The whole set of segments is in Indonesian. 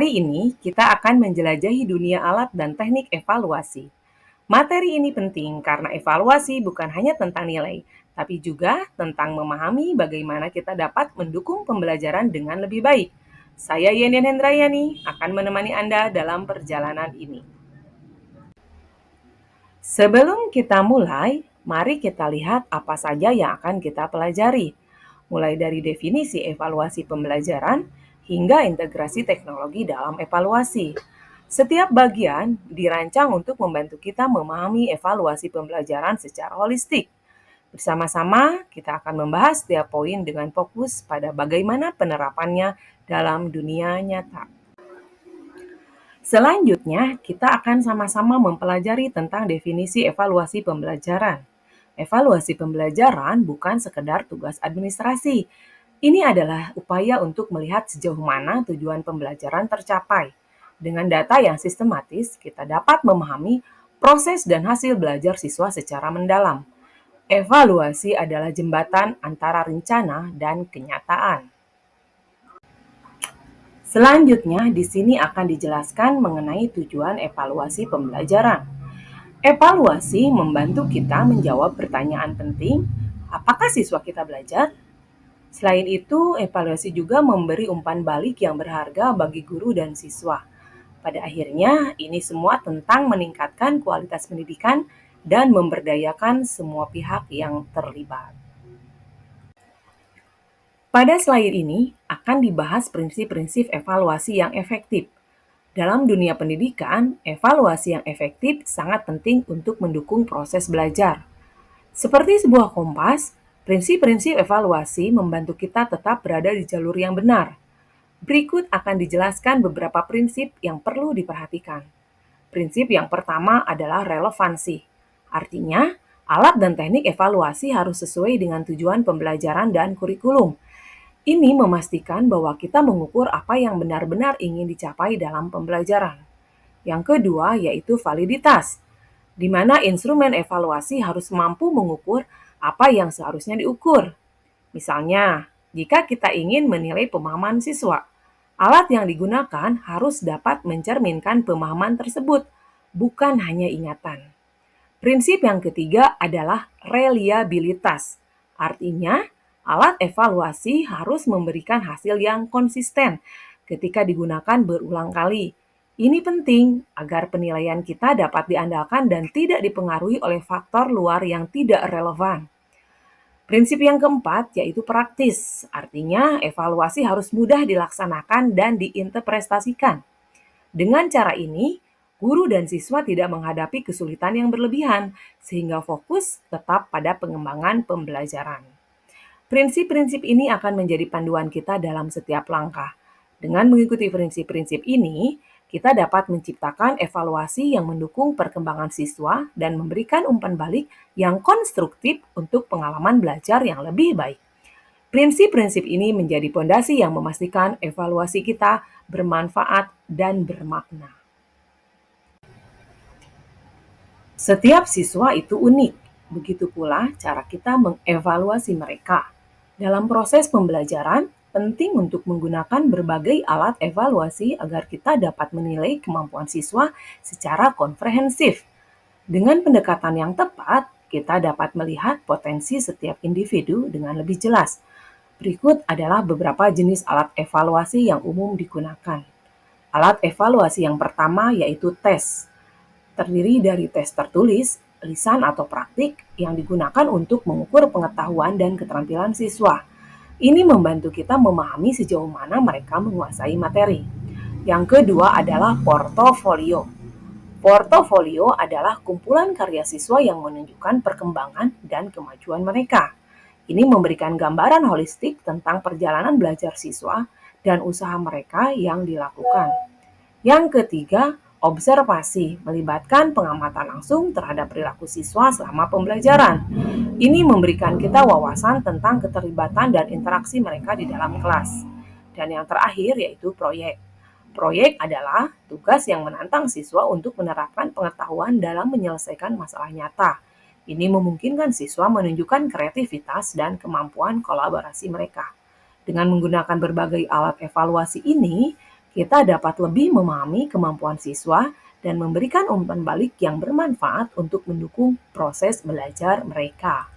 Kali ini kita akan menjelajahi dunia alat dan teknik evaluasi. Materi ini penting karena evaluasi bukan hanya tentang nilai, tapi juga tentang memahami bagaimana kita dapat mendukung pembelajaran dengan lebih baik. Saya Yenian Hendrayani akan menemani Anda dalam perjalanan ini. Sebelum kita mulai, mari kita lihat apa saja yang akan kita pelajari. Mulai dari definisi evaluasi pembelajaran hingga integrasi teknologi dalam evaluasi. Setiap bagian dirancang untuk membantu kita memahami evaluasi pembelajaran secara holistik. Bersama-sama, kita akan membahas setiap poin dengan fokus pada bagaimana penerapannya dalam dunia nyata. Selanjutnya, kita akan sama-sama mempelajari tentang definisi evaluasi pembelajaran. Evaluasi pembelajaran bukan sekedar tugas administrasi. Ini adalah upaya untuk melihat sejauh mana tujuan pembelajaran tercapai. Dengan data yang sistematis, kita dapat memahami proses dan hasil belajar siswa secara mendalam. Evaluasi adalah jembatan antara rencana dan kenyataan. Selanjutnya, di sini akan dijelaskan mengenai tujuan evaluasi pembelajaran. Evaluasi membantu kita menjawab pertanyaan penting, apakah siswa kita belajar? Selain itu, evaluasi juga memberi umpan balik yang berharga bagi guru dan siswa. Pada akhirnya, ini semua tentang meningkatkan kualitas pendidikan dan memberdayakan semua pihak yang terlibat. Pada slide ini akan dibahas prinsip-prinsip evaluasi yang efektif. Dalam dunia pendidikan, evaluasi yang efektif sangat penting untuk mendukung proses belajar. Seperti sebuah kompas, prinsip-prinsip evaluasi membantu kita tetap berada di jalur yang benar. Berikut akan dijelaskan beberapa prinsip yang perlu diperhatikan. Prinsip yang pertama adalah relevansi. Artinya, alat dan teknik evaluasi harus sesuai dengan tujuan pembelajaran dan kurikulum. Ini memastikan bahwa kita mengukur apa yang benar-benar ingin dicapai dalam pembelajaran. Yang kedua yaitu validitas, di mana instrumen evaluasi harus mampu mengukur apa yang seharusnya diukur. Misalnya, jika kita ingin menilai pemahaman siswa, alat yang digunakan harus dapat mencerminkan pemahaman tersebut, bukan hanya ingatan. Prinsip yang ketiga adalah reliabilitas. Artinya, alat evaluasi harus memberikan hasil yang konsisten ketika digunakan berulang kali. Ini penting agar penilaian kita dapat diandalkan dan tidak dipengaruhi oleh faktor luar yang tidak relevan. Prinsip yang keempat yaitu praktis, artinya evaluasi harus mudah dilaksanakan dan diinterpretasikan. Dengan cara ini, guru dan siswa tidak menghadapi kesulitan yang berlebihan, sehingga fokus tetap pada pengembangan pembelajaran. Prinsip-prinsip ini akan menjadi panduan kita dalam setiap langkah. Dengan mengikuti prinsip-prinsip ini, kita dapat menciptakan evaluasi yang mendukung perkembangan siswa dan memberikan umpan balik yang konstruktif untuk pengalaman belajar yang lebih baik. Prinsip-prinsip ini menjadi fondasi yang memastikan evaluasi kita bermanfaat dan bermakna. Setiap siswa itu unik, begitu pula cara kita mengevaluasi mereka. Dalam proses pembelajaran, penting untuk menggunakan berbagai alat evaluasi agar kita dapat menilai kemampuan siswa secara komprehensif. Dengan pendekatan yang tepat, kita dapat melihat potensi setiap individu dengan lebih jelas. Berikut adalah beberapa jenis alat evaluasi yang umum digunakan. Alat evaluasi yang pertama yaitu tes. Terdiri dari tes tertulis, lisan atau praktik yang digunakan untuk mengukur pengetahuan dan keterampilan siswa. Ini membantu kita memahami sejauh mana mereka menguasai materi. Yang kedua adalah portofolio. Portofolio adalah kumpulan karya siswa yang menunjukkan perkembangan dan kemajuan mereka. Ini memberikan gambaran holistik tentang perjalanan belajar siswa dan usaha mereka yang dilakukan. Yang ketiga, observasi melibatkan pengamatan langsung terhadap perilaku siswa selama pembelajaran. Ini memberikan kita wawasan tentang keterlibatan dan interaksi mereka di dalam kelas. Dan yang terakhir yaitu proyek. Proyek adalah tugas yang menantang siswa untuk menerapkan pengetahuan dalam menyelesaikan masalah nyata. Ini memungkinkan siswa menunjukkan kreativitas dan kemampuan kolaborasi mereka. Dengan menggunakan berbagai alat evaluasi ini, Kita dapat lebih memahami kemampuan siswa dan memberikan umpan balik yang bermanfaat untuk mendukung proses belajar mereka.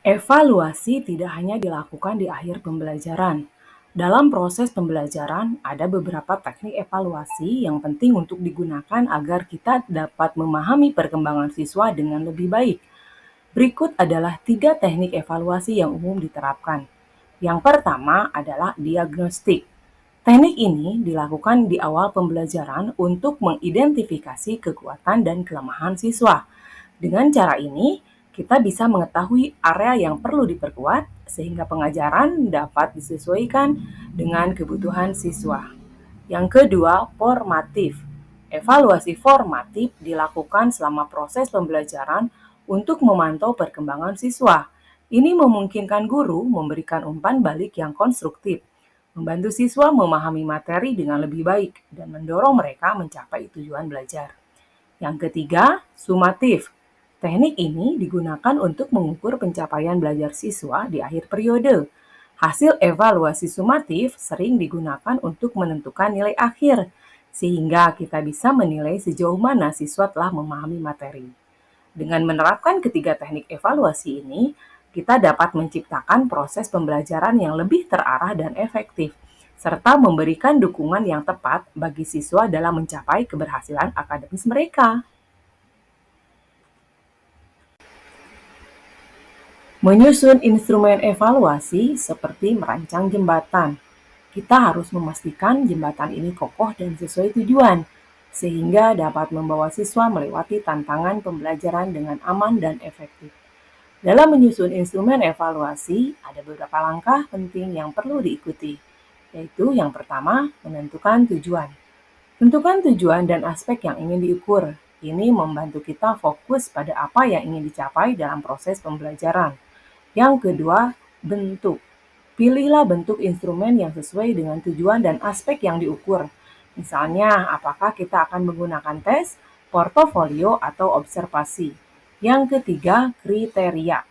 Evaluasi tidak hanya dilakukan di akhir pembelajaran. Dalam proses pembelajaran, ada beberapa teknik evaluasi yang penting untuk digunakan agar kita dapat memahami perkembangan siswa dengan lebih baik. Berikut adalah 3 teknik evaluasi yang umum diterapkan. Yang pertama adalah diagnostik. Teknik ini dilakukan di awal pembelajaran untuk mengidentifikasi kekuatan dan kelemahan siswa. Dengan cara ini, kita bisa mengetahui area yang perlu diperkuat sehingga pengajaran dapat disesuaikan dengan kebutuhan siswa. Yang kedua, formatif. Evaluasi formatif dilakukan selama proses pembelajaran untuk memantau perkembangan siswa. Ini memungkinkan guru memberikan umpan balik yang konstruktif, membantu siswa memahami materi dengan lebih baik, dan mendorong mereka mencapai tujuan belajar. Yang ketiga, sumatif. Teknik ini digunakan untuk mengukur pencapaian belajar siswa di akhir periode. Hasil evaluasi sumatif sering digunakan untuk menentukan nilai akhir, sehingga kita bisa menilai sejauh mana siswa telah memahami materi. Dengan menerapkan ketiga teknik evaluasi ini, kita dapat menciptakan proses pembelajaran yang lebih terarah dan efektif, serta memberikan dukungan yang tepat bagi siswa dalam mencapai keberhasilan akademis mereka. Menyusun instrumen evaluasi seperti merancang jembatan. Kita harus memastikan jembatan ini kokoh dan sesuai tujuan, sehingga dapat membawa siswa melewati tantangan pembelajaran dengan aman dan efektif. Dalam menyusun instrumen evaluasi, ada beberapa langkah penting yang perlu diikuti, yaitu yang pertama, menentukan tujuan. Tentukan tujuan dan aspek yang ingin diukur. Ini membantu kita fokus pada apa yang ingin dicapai dalam proses pembelajaran. Yang kedua, bentuk. Pilihlah bentuk instrumen yang sesuai dengan tujuan dan aspek yang diukur. Misalnya, apakah kita akan menggunakan tes, portofolio, atau observasi. Yang ketiga, kriteria.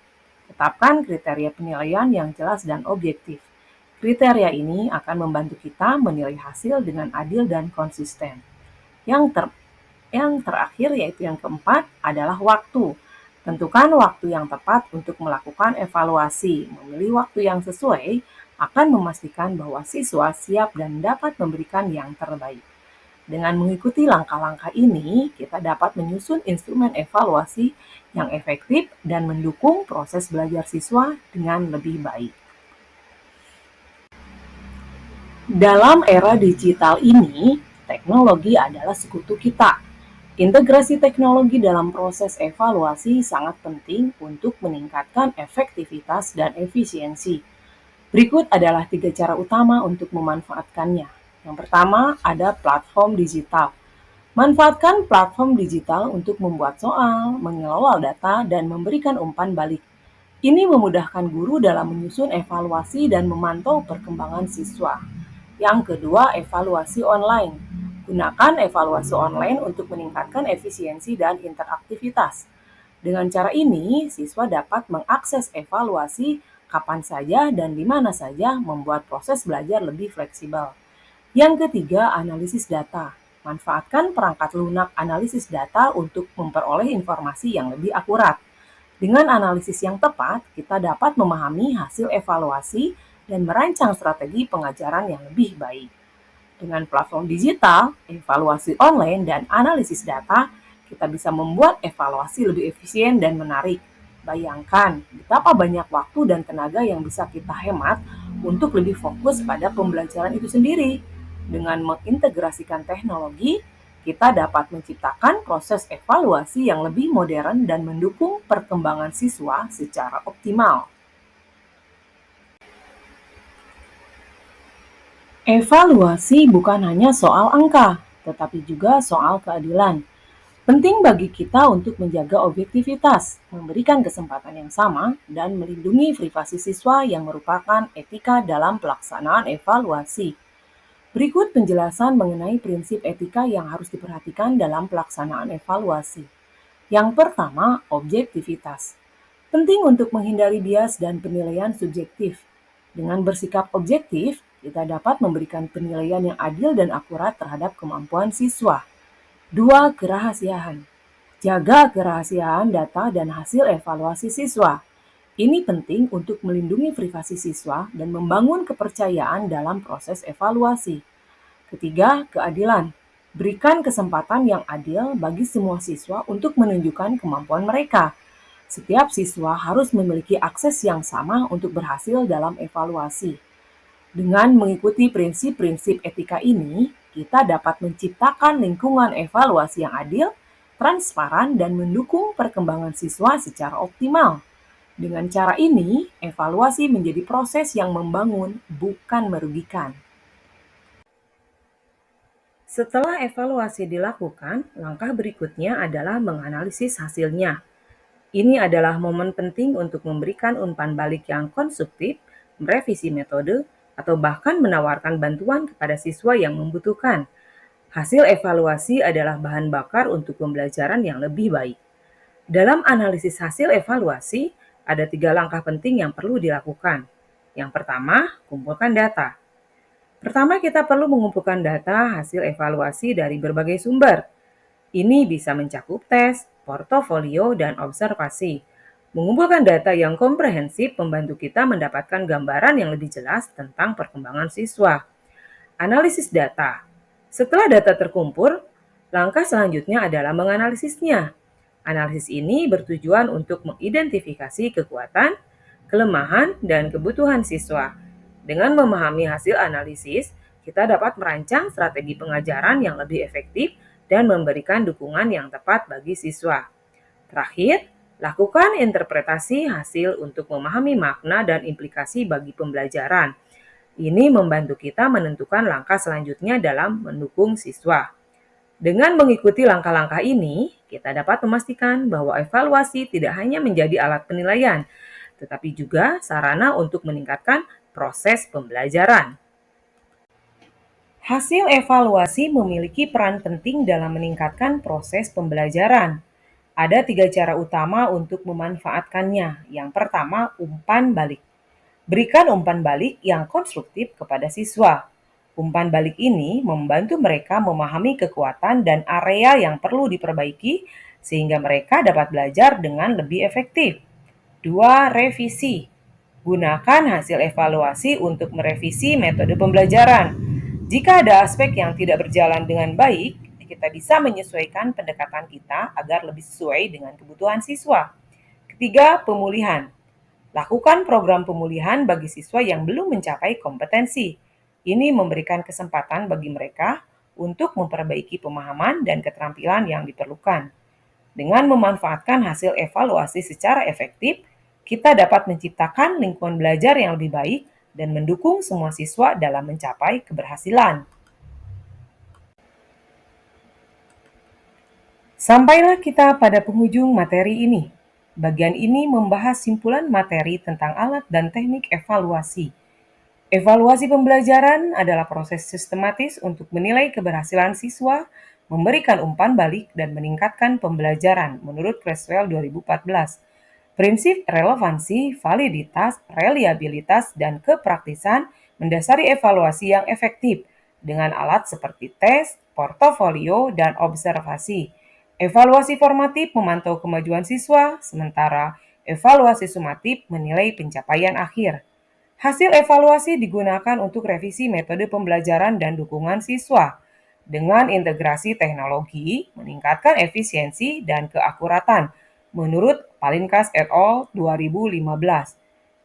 Tetapkan kriteria penilaian yang jelas dan objektif. Kriteria ini akan membantu kita menilai hasil dengan adil dan konsisten. Yang terakhir, yaitu yang keempat, adalah waktu. Tentukan waktu yang tepat untuk melakukan evaluasi. Memilih waktu yang sesuai akan memastikan bahwa siswa siap dan dapat memberikan yang terbaik. Dengan mengikuti langkah-langkah ini, kita dapat menyusun instrumen evaluasi yang efektif dan mendukung proses belajar siswa dengan lebih baik. Dalam era digital ini, teknologi adalah sekutu kita. Integrasi teknologi dalam proses evaluasi sangat penting untuk meningkatkan efektivitas dan efisiensi. Berikut adalah 3 cara utama untuk memanfaatkannya. Yang pertama, ada platform digital. Manfaatkan platform digital untuk membuat soal, mengelola data, dan memberikan umpan balik. Ini memudahkan guru dalam menyusun evaluasi dan memantau perkembangan siswa. Yang kedua, evaluasi online. Gunakan evaluasi online untuk meningkatkan efisiensi dan interaktivitas. Dengan cara ini, siswa dapat mengakses evaluasi kapan saja dan di mana saja, membuat proses belajar lebih fleksibel. Yang ketiga, analisis data. Manfaatkan perangkat lunak analisis data untuk memperoleh informasi yang lebih akurat. Dengan analisis yang tepat, kita dapat memahami hasil evaluasi dan merancang strategi pengajaran yang lebih baik. Dengan platform digital, evaluasi online, dan analisis data, kita bisa membuat evaluasi lebih efisien dan menarik. Bayangkan betapa banyak waktu dan tenaga yang bisa kita hemat untuk lebih fokus pada pembelajaran itu sendiri. Dengan mengintegrasikan teknologi, kita dapat menciptakan proses evaluasi yang lebih modern dan mendukung perkembangan siswa secara optimal. Evaluasi bukan hanya soal angka, tetapi juga soal keadilan. Penting bagi kita untuk menjaga objektivitas, memberikan kesempatan yang sama, dan melindungi privasi siswa yang merupakan etika dalam pelaksanaan evaluasi. Berikut penjelasan mengenai prinsip etika yang harus diperhatikan dalam pelaksanaan evaluasi. Yang pertama, objektivitas. Penting untuk menghindari bias dan penilaian subjektif. Dengan bersikap objektif, kita dapat memberikan penilaian yang adil dan akurat terhadap kemampuan siswa. 2. Kerahasiaan. Jaga kerahasiaan data dan hasil evaluasi siswa. Ini penting untuk melindungi privasi siswa dan membangun kepercayaan dalam proses evaluasi. Ketiga, keadilan. Berikan kesempatan yang adil bagi semua siswa untuk menunjukkan kemampuan mereka. Setiap siswa harus memiliki akses yang sama untuk berhasil dalam evaluasi. Dengan mengikuti prinsip-prinsip etika ini, kita dapat menciptakan lingkungan evaluasi yang adil, transparan, dan mendukung perkembangan siswa secara optimal. Dengan cara ini, evaluasi menjadi proses yang membangun, bukan merugikan. Setelah evaluasi dilakukan, langkah berikutnya adalah menganalisis hasilnya. Ini adalah momen penting untuk memberikan umpan balik yang konstruktif, merevisi metode, atau bahkan menawarkan bantuan kepada siswa yang membutuhkan. Hasil evaluasi adalah bahan bakar untuk pembelajaran yang lebih baik. Dalam analisis hasil evaluasi, ada 3 langkah penting yang perlu dilakukan. Yang pertama, kumpulkan data. Pertama, kita perlu mengumpulkan data hasil evaluasi dari berbagai sumber. Ini bisa mencakup tes, portofolio, dan observasi. Mengumpulkan data yang komprehensif membantu kita mendapatkan gambaran yang lebih jelas tentang perkembangan siswa. Analisis data. Setelah data terkumpul, langkah selanjutnya adalah menganalisisnya. Analisis ini bertujuan untuk mengidentifikasi kekuatan, kelemahan, dan kebutuhan siswa. Dengan memahami hasil analisis, kita dapat merancang strategi pengajaran yang lebih efektif dan memberikan dukungan yang tepat bagi siswa. Terakhir, lakukan interpretasi hasil untuk memahami makna dan implikasi bagi pembelajaran. Ini membantu kita menentukan langkah selanjutnya dalam mendukung siswa. Dengan mengikuti langkah-langkah ini, kita dapat memastikan bahwa evaluasi tidak hanya menjadi alat penilaian, tetapi juga sarana untuk meningkatkan proses pembelajaran. Hasil evaluasi memiliki peran penting dalam meningkatkan proses pembelajaran. Ada 3 cara utama untuk memanfaatkannya. Yang pertama, umpan balik. Berikan umpan balik yang konstruktif kepada siswa. Umpan balik ini membantu mereka memahami kekuatan dan area yang perlu diperbaiki sehingga mereka dapat belajar dengan lebih efektif. 2. Revisi. Gunakan hasil evaluasi untuk merevisi metode pembelajaran. Jika ada aspek yang tidak berjalan dengan baik, kita bisa menyesuaikan pendekatan kita agar lebih sesuai dengan kebutuhan siswa. Ketiga, pemulihan. Lakukan program pemulihan bagi siswa yang belum mencapai kompetensi. Ini memberikan kesempatan bagi mereka untuk memperbaiki pemahaman dan keterampilan yang diperlukan. Dengan memanfaatkan hasil evaluasi secara efektif, kita dapat menciptakan lingkungan belajar yang lebih baik dan mendukung semua siswa dalam mencapai keberhasilan. Sampailah kita pada penghujung materi ini. Bagian ini membahas simpulan materi tentang alat dan teknik evaluasi. Evaluasi pembelajaran adalah proses sistematis untuk menilai keberhasilan siswa, memberikan umpan balik, dan meningkatkan pembelajaran menurut Creswell 2014. Prinsip relevansi, validitas, reliabilitas, dan kepraktisan mendasari evaluasi yang efektif dengan alat seperti tes, portofolio, dan observasi. Evaluasi formatif memantau kemajuan siswa, sementara evaluasi sumatif menilai pencapaian akhir. Hasil evaluasi digunakan untuk revisi metode pembelajaran dan dukungan siswa. Dengan integrasi teknologi, meningkatkan efisiensi dan keakuratan, menurut Palinkas et al. 2015.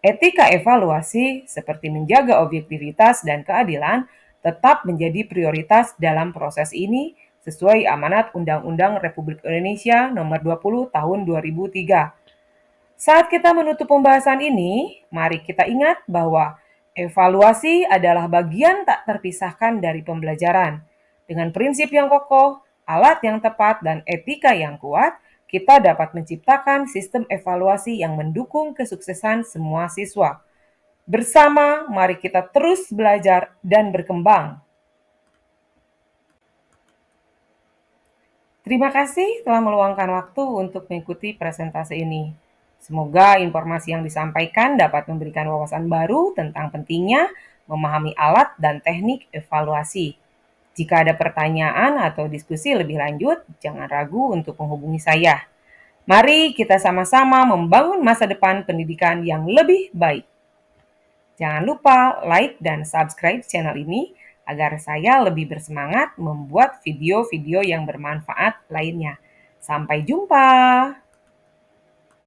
Etika evaluasi, seperti menjaga objektivitas dan keadilan, tetap menjadi prioritas dalam proses ini sesuai amanat Undang-Undang Republik Indonesia Nomor 20 Tahun 2003. Saat kita menutup pembahasan ini, mari kita ingat bahwa evaluasi adalah bagian tak terpisahkan dari pembelajaran. Dengan prinsip yang kokoh, alat yang tepat, dan etika yang kuat, kita dapat menciptakan sistem evaluasi yang mendukung kesuksesan semua siswa. Bersama, mari kita terus belajar dan berkembang. Terima kasih telah meluangkan waktu untuk mengikuti presentasi ini. Semoga informasi yang disampaikan dapat memberikan wawasan baru tentang pentingnya memahami alat dan teknik evaluasi. Jika ada pertanyaan atau diskusi lebih lanjut, jangan ragu untuk menghubungi saya. Mari kita sama-sama membangun masa depan pendidikan yang lebih baik. Jangan lupa like dan subscribe channel ini agar saya lebih bersemangat membuat video-video yang bermanfaat lainnya. Sampai jumpa!